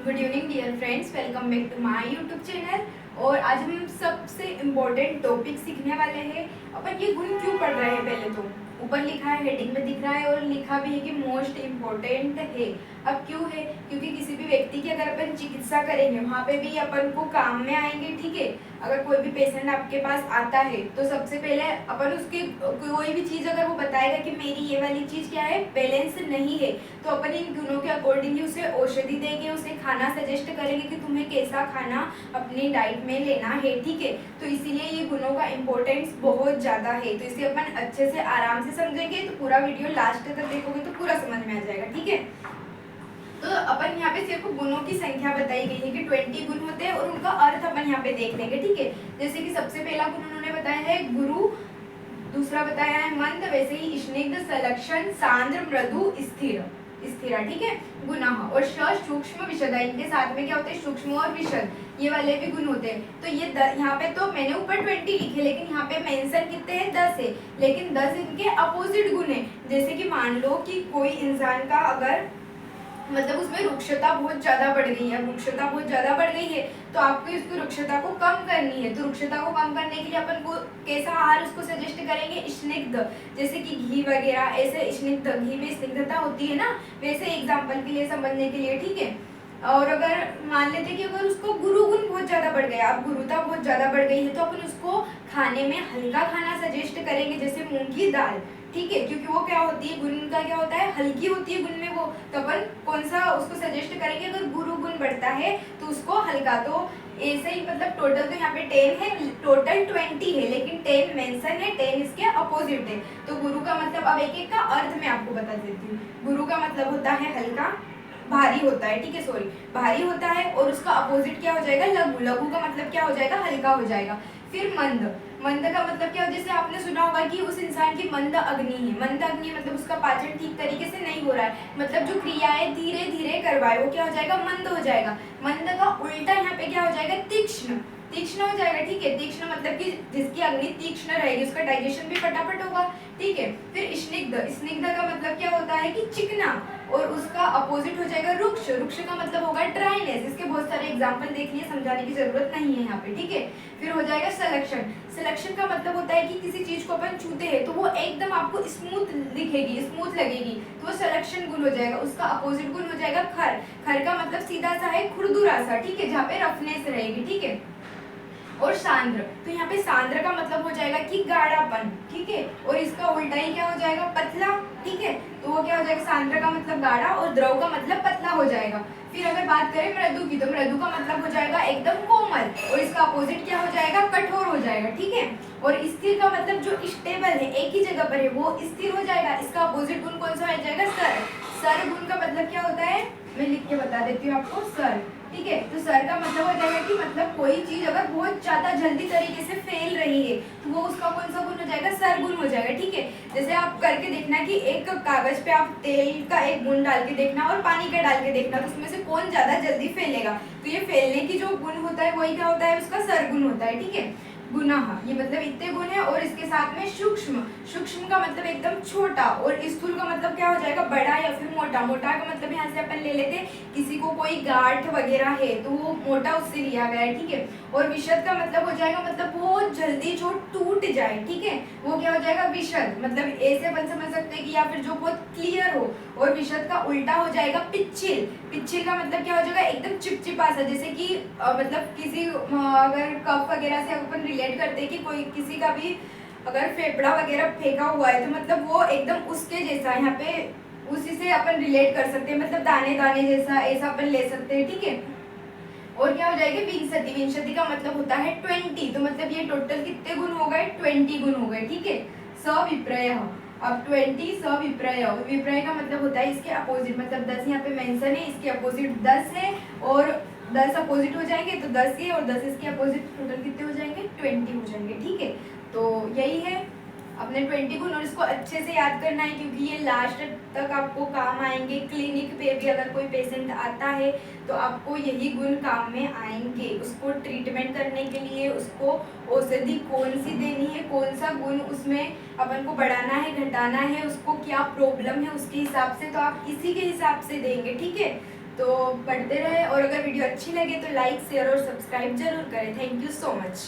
Good evening dear friends, welcome back to my YouTube channel. और आज हम सबसे इम्पोर्टेंट टॉपिक सीखने वाले हैं। अपन ये गुण क्यों पढ़ रहे हैं, पहले तो ऊपर लिखा है, हेडिंग में दिख रहा है और लिखा भी है कि मोस्ट इम्पोर्टेंट है। अब क्यों है? क्योंकि किसी भी व्यक्ति की अगर अपन चिकित्सा करेंगे वहाँ पे भी अपन को काम में आएंगे। ठीक है, अगर कोई भी पेशेंट आपके पास आता है तो सबसे पहले अपन उसकी कोई भी चीज़ अगर वो बताएगा कि मेरी ये वाली चीज़ क्या है, बैलेंस नहीं है, तो अपन इन गुणों के अकॉर्डिंग उसे औषधि देंगे, उसे खाना सजेस्ट करेंगे कि तुम्हें कैसा खाना अपनी डाइट में लेना है। ठीक है, तो इसीलिए ये गुणों का इम्पोर्टेंस बहुत ज़्यादा है। तो इसे अपन अच्छे से आराम से समझेंगे, तो पूरा वीडियो लास्ट तक देखोगे तो पूरा समझ में आ जाएगा। ठीक है, तो अपन यहाँ पे सिर्फ गुणों की संख्या बताई गई है कि 20 गुण होते हैं और उनका अर्थ अपन यहाँ पे देख लेंगे। ठीक है, जैसे कि सबसे पहला गुण उन्होंने बताया है गुरु, दूसरा बताया है मंद, वैसे ही स्निग्ध, सलक्षण, सांद्र, मृदु, स्थिर, स्थिरा। ठीक है, गुणः और सूक्ष्म, विशद, इनके साथ में क्या होते हैं, सूक्ष्म और विशद, ये वाले भी गुण होते हैं। तो ये यहाँ पे तो मैंने ऊपर 20 लिखे, लेकिन यहाँ पे मेंशन कितने हैं, 10 है, लेकिन 10 इनके अपोजिट गुण है। जैसे कि मान लो कि कोई इंसान का अगर मतलब उसमें रुक्षता बहुत ज्यादा बढ़ गई है, रुक्षता बहुत ज्यादा बढ़ गई है, तो आपको इसकी रुक्षता को कम करनी है। तो रुक्षता को कम करने के लिए अपन को कैसा आहार उसको सजेस्ट करेंगे, स्निग्ध, जैसे कि घी वगैरह, ऐसे स्निग्ध, घी में स्निग्धता होती है ना, वैसे एग्जाम्पल के लिए समझने के लिए। ठीक है, और अगर मान लेते कि अगर उसको गुरु गुण बहुत ज्यादा बढ़ गया, अब गुरुता बहुत ज्यादा बढ़ गई है, तो अपन उसको खाने में हल्का खाना सजेस्ट करेंगे, जैसे मूंग की दाल। ठीक है, क्योंकि वो क्या होती है, गुण का क्या होता है, हल्की होती है गुण में वो, तो अपन कौन सा उसको सजेस्ट करेंगे, अगर गुरु गुण बढ़ता है तो उसको हल्का। तो ऐसे ही मतलब टोटल तो यहाँ पे 10 है, टोटल 20 है, लेकिन 10 मेंशन है, 10 इसके अपोजिट है। तो गुरु का मतलब अब एक एक का अर्थ मैं आपको बता देती हूँ। गुरु का मतलब होता है हल्का, भारी होता है। ठीक है, सॉरी, भारी होता है, और उसका अपोजिट क्या हो जाएगा, लघु, लघु का मतलब क्या हो जाएगा, हल्का हो जाएगा। फिर मंद, मंद का मतलब क्या हो, जैसे आपने सुना होगा कि उस इंसान की मंद अग्नि है, मंद अग्नि मतलब उसका पाचन ठीक तरीके से नहीं हो रहा है, मतलब जो क्रियाएं धीरे धीरे करवाए वो क्या हो जाएगा, मंद हो जाएगा। मंद का उल्टा यहाँ पे क्या हो जाएगा, तीक्ष्ण, तीक्ष्ण हो जाएगा। ठीक है, तीक्ष्ण मतलब कि जिसकी अग्नि तीक्ष्ण रहेगी उसका डाइजेशन भी फटाफट होगा। ठीक है, फिर स्निग्ध, स्निग्ध का मतलब क्या होता है कि चिकना, और उसका अपोजिट हो जाएगा रुक्ष, रुक्ष का मतलब होगा ड्राइनेस। इसके बहुत सारे एग्जांपल देख लिए, समझाने की जरूरत नहीं है यहाँ पे। ठीक है, फिर हो जाएगा सलक्षण, सलक्षण का मतलब होता है कि किसी चीज को अपन छूते हैं तो वो एकदम आपको स्मूथ दिखेगी, स्मूथ लगेगी, तो वो सलक्षण गुण हो जाएगा। उसका अपोजिट गुण हो जाएगा खर, खर का मतलब सीधा सा है, खुरदुरा सा। ठीक है, जहाँ पे रफनेस रहेगी। ठीक है, और सांद्र, तो यहाँ पे सांद्र का मतलब हो जाएगा कि गाढ़ापन। ठीक है, और इसका उल्टा ही क्या हो जाएगा, पतला। ठीक है, तो वो क्या हो जाएगा, सांद्र का मतलब गाढ़ा और द्रव का मतलब पतला हो जाएगा। फिर अगर बात करें मृदु की, तो मृदु का मतलब हो जाएगा एकदम कोमल, और इसका अपोजिट क्या हो जाएगा, कठोर हो जाएगा। ठीक है, और स्थिर का मतलब जो स्टेबल है, एक ही जगह पर है, वो स्थिर हो जाएगा। इसका अपोजिट गुण कौन सा हो जाएगा, सर, सर गुण का मतलब क्या होता है, मैं लिख के बता देती हूँ आपको, सर। ठीक है, तो सर का मतलब हो जाएगा कि मतलब कोई चीज अगर बहुत ज्यादा जल्दी तरीके से फैल रही है तो वो उसका कौन सा गुण हो जाएगा, सर गुण हो जाएगा। ठीक है, जैसे आप करके देखना कि एक कागज पे आप तेल का एक बूंद डाल के देखना और पानी का डाल के देखना, तो उसमें से कौन ज्यादा जल्दी फैलेगा। तो ये फैलने की जो गुण होता है वही क्या होता है, उसका सर गुण होता है। ठीक है, गुणः, ये मतलब इतने गुण है, और इसके साथ में सूक्ष्म, सूक्ष्म का मतलब एकदम छोटा, और स्थूल का मतलब क्या हो जाएगा, बड़ा या फिर मोटा। मोटा का मतलब यहाँ से अपन ले लेते, किसी को कोई गांठ वगैरह है तो वो मोटा उससे लिया गया है। ठीक है, और विशद का मतलब हो जाएगा मतलब बहुत जल्दी जो टूट जाए। ठीक है, वो क्या हो जाएगा, विशद, मतलब ऐसे अपन समझ सकते हैं कि या फिर जो बहुत क्लियर हो। और विशद का उल्टा हो जाएगा पिच्छिल, पिच्छिल का मतलब क्या हो जाएगा, एकदम चिपचिपा सा, जैसे कि मतलब किसी अगर कफ वगैरह से अपन रिलेट करते हैं कि कोई किसी का भी अगर फेफड़ा वगैरह फेंका हुआ है तो मतलब वो एकदम उसके जैसा, यहाँ पे उसी से अपन रिलेट कर सकते हैं, मतलब दाने दाने जैसा, ऐसा अपन ले सकते हैं। ठीक है, और क्या हो जाएगा, विंशति, विंशति का मतलब होता है 20, तो मतलब ये टोटल कितने गुण हो गए, 20 गुण हो गए। ठीक है, सविप्रय, अब 20 सविप्रय, विप्रय का मतलब होता है इसके अपोजिट, मतलब 10 यहाँ पे मेंशन है, इसके अपोजिट 10 है, और 10 अपोजिट हो जाएंगे तो 10 ये, और 10 इसके अपोजिट, टोटल कितने हो जाएंगे, 20 हो जाएंगे। ठीक है, तो यही है अपने 20 गुण, और इसको अच्छे से याद करना है क्योंकि ये लास्ट तक आपको काम आएंगे। क्लिनिक पे भी अगर कोई पेशेंट आता है तो आपको यही गुण काम में आएंगे, उसको ट्रीटमेंट करने के लिए उसको औषधि कौन सी देनी है, कौन सा गुण उसमें अपन को बढ़ाना है, घटाना है, उसको क्या प्रॉब्लम है, उसके हिसाब से तो आप इसी के हिसाब से देंगे। ठीक है, तो पढ़ते रहे और अगर वीडियो अच्छी लगे तो लाइक शेयर और सब्सक्राइब जरूर करें। Thank you so much.